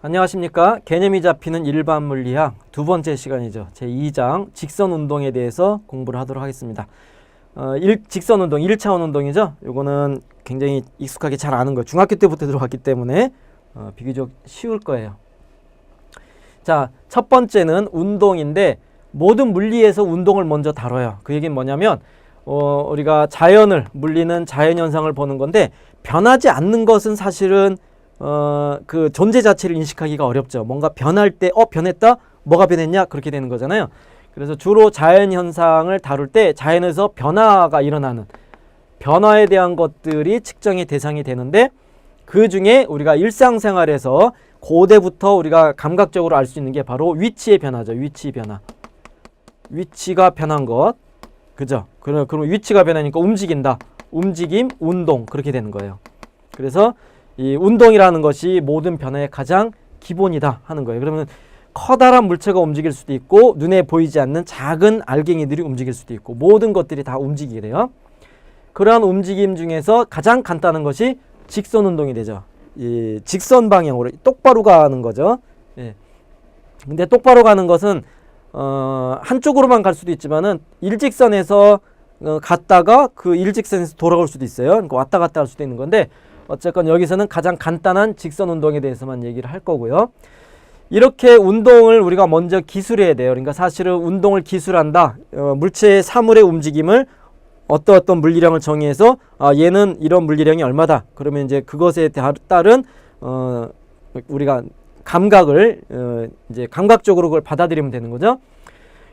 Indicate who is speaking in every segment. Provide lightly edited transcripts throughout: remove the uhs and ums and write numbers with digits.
Speaker 1: 안녕하십니까. 개념이 잡히는 일반 물리학 두 번째 시간이죠. 제2장 직선 운동에 대해서 공부를 하도록 하겠습니다. 직선 운동, 1차원 운동이죠. 요거는 굉장히 익숙하게 잘 아는 거예요. 중학교 때부터 들어왔기 때문에 비교적 쉬울 거예요. 자, 첫 번째는 운동인데 모든 물리에서 운동을 먼저 다뤄요. 그 얘기는 뭐냐면 우리가 자연을, 물리는 자연현상을 보는 건데 변하지 않는 것은 사실은 그 존재 자체를 인식하기가 어렵죠. 뭔가 변할 때 변했다? 뭐가 변했냐? 그렇게 되는 거잖아요. 그래서 주로 자연 현상을 다룰 때 자연에서 변화가 일어나는 변화에 대한 것들이 측정의 대상이 되는데, 그 중에 우리가 일상생활에서 고대부터 우리가 감각적으로 알 수 있는 게 바로 위치의 변화죠. 위치 변화. 위치가 변한 것. 그죠? 그럼 위치가 변하니까 움직인다. 움직임, 운동. 그렇게 되는 거예요. 그래서 이 운동이라는 것이 모든 변화의 가장 기본이다 하는 거예요. 그러면 커다란 물체가 움직일 수도 있고 눈에 보이지 않는 작은 알갱이들이 움직일 수도 있고 모든 것들이 다 움직이게 돼요. 그러한 움직임 중에서 가장 간단한 것이 직선 운동이 되죠. 이 직선 방향으로 똑바로 가는 거죠. 예. 근데 똑바로 가는 것은 한쪽으로만 갈 수도 있지만은 일직선에서 갔다가 그 일직선에서 돌아올 수도 있어요. 그러니까 왔다 갔다 할 수도 있는 건데, 어쨌건 여기서는 가장 간단한 직선 운동에 대해서만 얘기를 할 거고요. 이렇게 운동을 우리가 먼저 기술해야 돼요. 그러니까 사실은 운동을 기술한다. 물체의 사물의 움직임을 어떤 물리량을 정의해서 얘는 이런 물리량이 얼마다. 그러면 이제 그것에 따른 우리가 감각을 이제 감각적으로 그걸 받아들이면 되는 거죠.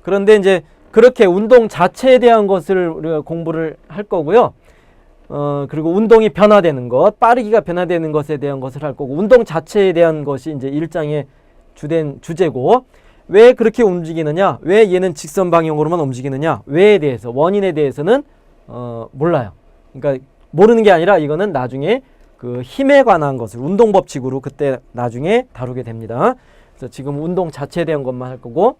Speaker 1: 그런데 이제 그렇게 운동 자체에 대한 것을 우리가 공부를 할 거고요. 그리고 운동이 변화되는 것, 빠르기가 변화되는 것에 대한 것을 할 거고, 운동 자체에 대한 것이 이제 1장의 주된 주제고, 왜 그렇게 움직이느냐, 왜 얘는 직선 방향으로만 움직이느냐, 왜에 대해서, 원인에 대해서는 몰라요. 그러니까 모르는 게 아니라 이거는 나중에 그 힘에 관한 것을 운동 법칙으로 그때 나중에 다루게 됩니다. 그래서 지금 운동 자체에 대한 것만 할 거고,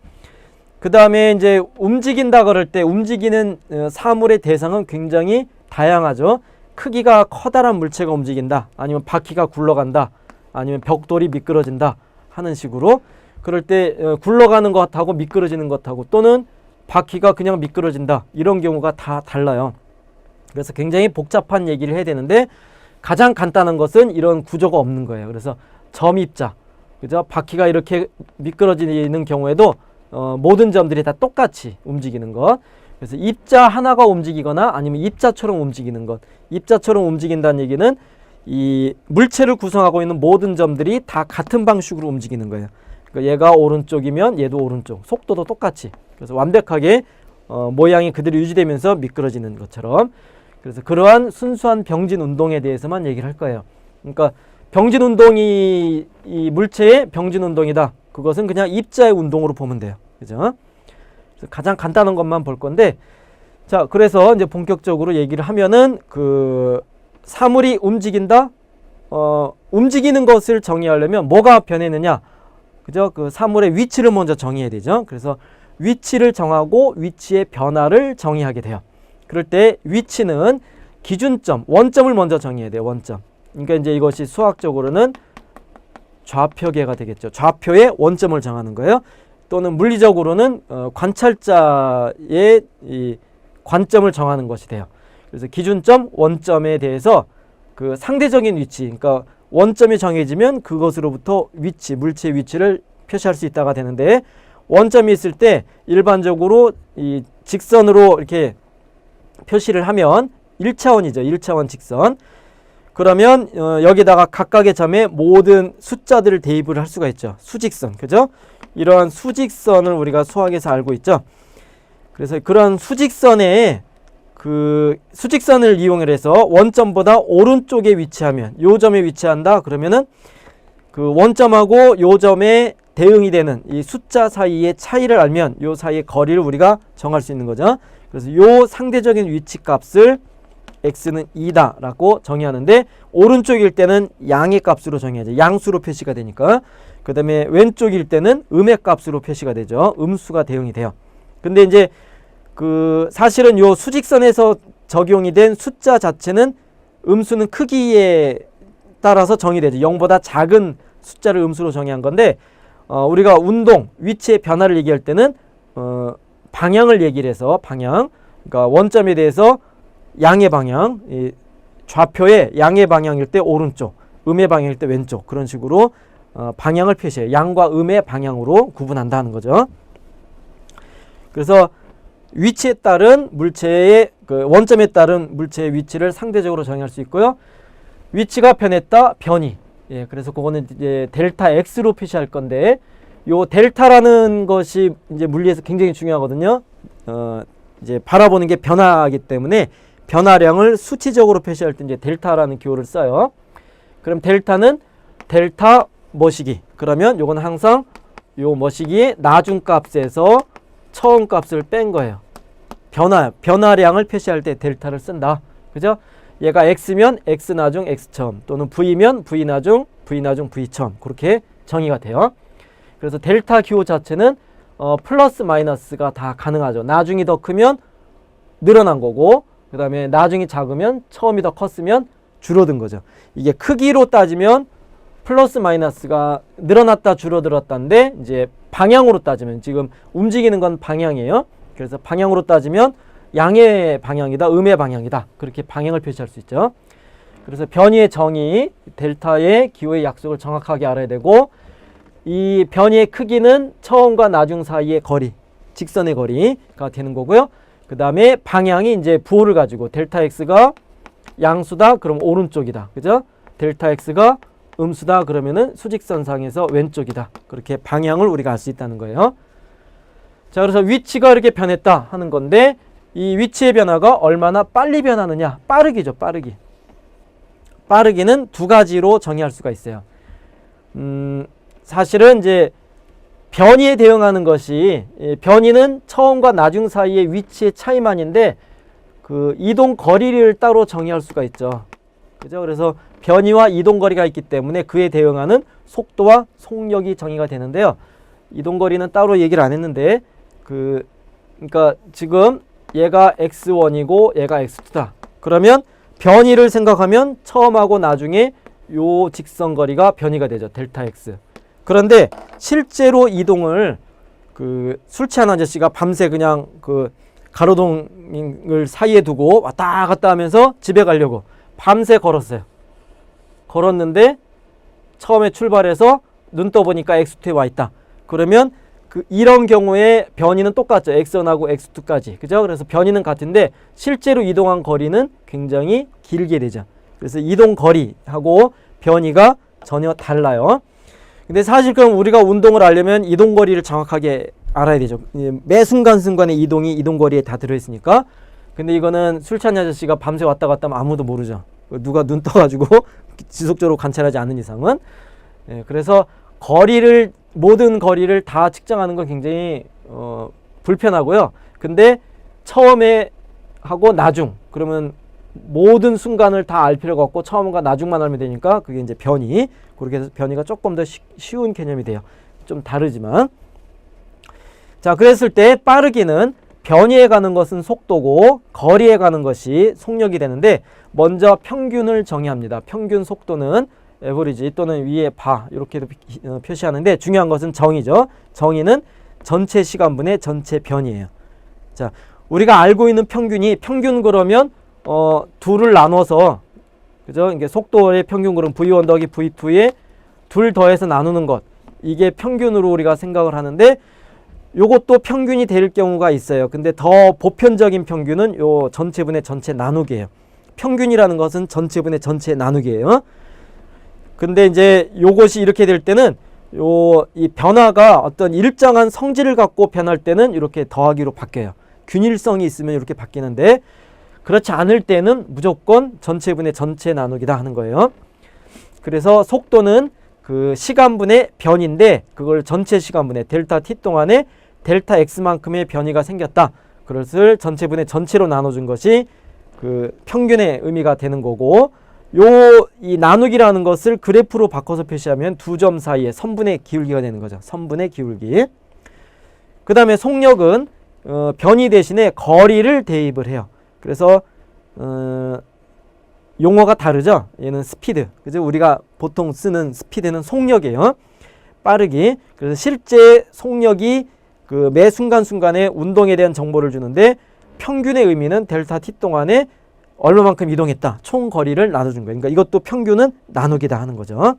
Speaker 1: 그 다음에 이제 움직인다 그럴 때 움직이는 사물의 대상은 굉장히 다양하죠. 크기가 커다란 물체가 움직인다, 아니면 바퀴가 굴러간다, 아니면 벽돌이 미끄러진다 하는 식으로, 그럴 때 굴러가는 것하고 미끄러지는 것하고 또는 바퀴가 그냥 미끄러진다, 이런 경우가 다 달라요. 그래서 굉장히 복잡한 얘기를 해야 되는데 가장 간단한 것은 이런 구조가 없는 거예요. 그래서 점입자, 그죠? 바퀴가 이렇게 미끄러지는 경우에도 모든 점들이 다 똑같이 움직이는 것. 그래서 입자 하나가 움직이거나 아니면 입자처럼 움직이는 것. 입자처럼 움직인다는 얘기는 이 물체를 구성하고 있는 모든 점들이 다 같은 방식으로 움직이는 거예요. 그러니까 얘가 오른쪽이면 얘도 오른쪽, 속도도 똑같이. 그래서 완벽하게 모양이 그대로 유지되면서 미끄러지는 것처럼. 그래서 그러한 순수한 병진 운동에 대해서만 얘기를 할 거예요. 그러니까 병진 운동이 이 물체의 병진 운동이다. 그것은 그냥 입자의 운동으로 보면 돼요. 그죠? 가장 간단한 것만 볼 건데, 자, 그래서 이제 본격적으로 얘기를 하면은 그 사물이 움직인다. 움직이는 것을 정의하려면 뭐가 변했느냐, 그죠? 그 사물의 위치를 먼저 정의해야 되죠. 그래서 위치를 정하고 위치의 변화를 정의하게 돼요. 그럴 때 위치는 기준점, 원점을 먼저 정의해야 돼요. 원점. 그러니까 이제 이것이 수학적으로는 좌표계가 되겠죠. 좌표의 원점을 정하는 거예요. 또는 물리적으로는 관찰자의 이 관점을 정하는 것이 돼요. 그래서 기준점, 원점에 대해서 그 상대적인 위치, 그러니까 원점이 정해지면 그것으로부터 위치, 물체의 위치를 표시할 수 있다가 되는데, 원점이 있을 때 일반적으로 이 직선으로 이렇게 표시를 하면 1차원이죠. 1차원 직선. 그러면 여기다가 각각의 점에 모든 숫자들을 대입을 할 수가 있죠. 수직선, 그죠? 이러한 수직선을 우리가 수학에서 알고 있죠. 그래서 그런 수직선에 그 수직선을 이용을 해서 원점보다 오른쪽에 위치하면, 요 점에 위치한다 그러면은 그 원점하고 요 점에 대응이 되는 이 숫자 사이의 차이를 알면 요 사이의 거리를 우리가 정할 수 있는 거죠. 그래서 요 상대적인 위치 값을 x는 2다 라고 정의하는데, 오른쪽일 때는 양의 값으로 정의하죠. 양수로 표시가 되니까. 그 다음에 왼쪽일 때는 음의 값으로 표시가 되죠. 음수가 대응이 돼요. 근데 이제 그 사실은 요 수직선에서 적용이 된 숫자 자체는 음수는 크기에 따라서 정의되죠. 0보다 작은 숫자를 음수로 정의한 건데 우리가 운동, 위치의 변화를 얘기할 때는 방향을 얘기를 해서 방향, 그러니까 원점에 대해서 양의 방향, 이 좌표의 양의 방향일 때 오른쪽, 음의 방향일 때 왼쪽, 그런 식으로 방향을 표시해요. 양과 음의 방향으로 구분한다는 거죠. 그래서 위치에 따른 물체의 원점에 따른 물체의 위치를 상대적으로 정의할 수 있고요. 위치가 변했다, 변이. 예, 그래서 그거는 이제 델타 X로 표시할 건데, 요 델타라는 것이 이제 물리에서 굉장히 중요하거든요. 이제 바라보는 게 변화이기 때문에 변화량을 수치적으로 표시할 때 이제 델타라는 기호를 써요. 그럼 델타는 델타 머시기. 그러면 요건 항상 요 머시기의 나중값에서 처음값을 뺀 거예요. 변화량을 표시할 때 델타를 쓴다. 그죠? 얘가 x면 x 나중 x 처음, 또는 v면 v 나중 v 처음, 그렇게 정의가 돼요. 그래서 델타 기호 자체는 플러스 마이너스가 다 가능하죠. 나중이 더 크면 늘어난 거고, 그 다음에 나중이 작으면 처음이 더 컸으면 줄어든 거죠. 이게 크기로 따지면 플러스 마이너스가 늘어났다 줄어들었다인데, 이제 방향으로 따지면, 지금 움직이는 건 방향이에요. 그래서 방향으로 따지면 양의 방향이다, 음의 방향이다, 그렇게 방향을 표시할 수 있죠. 그래서 변이의 정의, 델타의 기호의 약속을 정확하게 알아야 되고, 이 변이의 크기는 처음과 나중 사이의 거리, 직선의 거리가 되는 거고요. 그 다음에 방향이 이제 부호를 가지고 델타 x가 양수다, 그럼 오른쪽이다, 그죠? 델타 x가 음수다, 그러면은 수직선상에서 왼쪽이다. 그렇게 방향을 우리가 알 수 있다는 거예요. 자, 그래서 위치가 이렇게 변했다 하는 건데, 이 위치의 변화가 얼마나 빨리 변하느냐, 빠르기죠, 빠르기. 빠르기는 두 가지로 정의할 수가 있어요. 사실은 이제 변이에 대응하는 것이, 변이는 처음과 나중 사이의 위치의 차이만인데 그 이동 거리를 따로 정의할 수가 있죠. 그죠? 그래서 변이와 이동 거리가 있기 때문에 그에 대응하는 속도와 속력이 정의가 되는데요. 이동 거리는 따로 얘기를 안 했는데, 그러니까 지금 얘가 x1이고 얘가 x2다. 그러면 변이를 생각하면 처음하고 나중에 요 직선 거리가 변이가 되죠. 델타 x. 그런데 실제로 이동을 술 취한 아저씨가 밤새 그냥 가로등을 사이에 두고 왔다 갔다 하면서 집에 가려고 밤새 걸었어요. 걸었는데 처음에 출발해서 눈 떠보니까 x2에 와 있다. 그러면 이런 경우에 변이는 똑같죠. x1하고 x2까지. 그죠? 그래서 변이는 같은데 실제로 이동한 거리는 굉장히 길게 되죠. 그래서 이동 거리하고 변이가 전혀 달라요. 근데 사실 그럼 우리가 운동을 하려면 이동 거리를 정확하게 알아야 되죠. 매 순간순간의 이동이 이동 거리에 다 들어있으니까. 근데 이거는 술 취한 아저씨가 밤새 왔다 갔다 하면 아무도 모르죠. 누가 눈 떠가지고 지속적으로 관찰하지 않는 이상은. 그래서 모든 거리를 다 측정하는 건 굉장히 불편하고요. 근데 처음에 하고 나중, 그러면 모든 순간을 다 알 필요가 없고 처음과 나중만 알면 되니까 그게 이제 변이. 그렇게 해서 변이가 조금 더 쉬운 개념이 돼요. 좀 다르지만. 자, 그랬을 때 빠르기는 변이에 가는 것은 속도고 거리에 가는 것이 속력이 되는데, 먼저 평균을 정의합니다. 평균 속도는 에버리지 또는 위에 바 이렇게도 표시하는데, 중요한 것은 정의죠. 정의는 전체 시간분의 전체 변이에요. 자, 우리가 알고 있는 평균 그러면 둘을 나눠서, 그죠? 이게 속도의 평균 그럼 v1 더하기 v2에 둘 더해서 나누는 것, 이게 평균으로 우리가 생각을 하는데, 요것도 평균이 될 경우가 있어요. 근데 더 보편적인 평균은 요 전체분의 전체 나누기예요. 평균이라는 것은 전체분의 전체 나누기예요. 근데 이제 요것이 이렇게 될 때는 이 변화가 어떤 일정한 성질을 갖고 변할 때는 이렇게 더하기로 바뀌어요. 균일성이 있으면 이렇게 바뀌는데, 그렇지 않을 때는 무조건 전체분의 전체 나누기다 하는 거예요. 그래서 속도는 시간분의 변인데, 그걸 전체 시간분의 델타 t 동안에 델타 x만큼의 변이가 생겼다. 그것을 전체분의 전체로 나눠준 것이 평균의 의미가 되는 거고, 이 나누기라는 것을 그래프로 바꿔서 표시하면 두 점 사이에 선분의 기울기가 되는 거죠. 선분의 기울기. 그 다음에 속력은 변이 대신에 거리를 대입을 해요. 그래서 용어가 다르죠. 얘는 스피드. 그죠? 우리가 보통 쓰는 스피드는 속력이에요. 빠르기. 그래서 실제 속력이 그 매 순간순간에 운동에 대한 정보를 주는데 평균의 의미는 델타 t 동안에 얼마만큼 이동했다. 총 거리를 나눠준 거예요. 그러니까 이것도 평균은 나누기다 하는 거죠.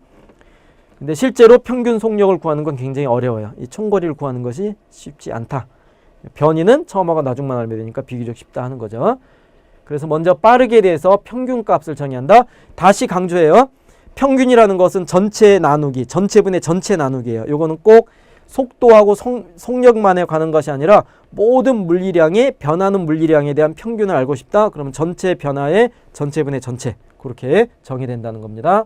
Speaker 1: 근데 실제로 평균 속력을 구하는 건 굉장히 어려워요. 이 총거리를 구하는 것이 쉽지 않다. 변이는 처음하고 나중만 알면 되니까 비교적 쉽다 하는 거죠. 그래서 먼저 빠르기에 대해서 평균 값을 정의한다. 다시 강조해요. 평균이라는 것은 전체 나누기, 전체분의 전체 나누기예요. 요거는 꼭 속도하고 속력만에 관한 것이 아니라 모든 물리량의 변하는 물리량에 대한 평균을 알고 싶다. 그러면 전체 변화의 전체분의 전체 그렇게 정의된다는 겁니다.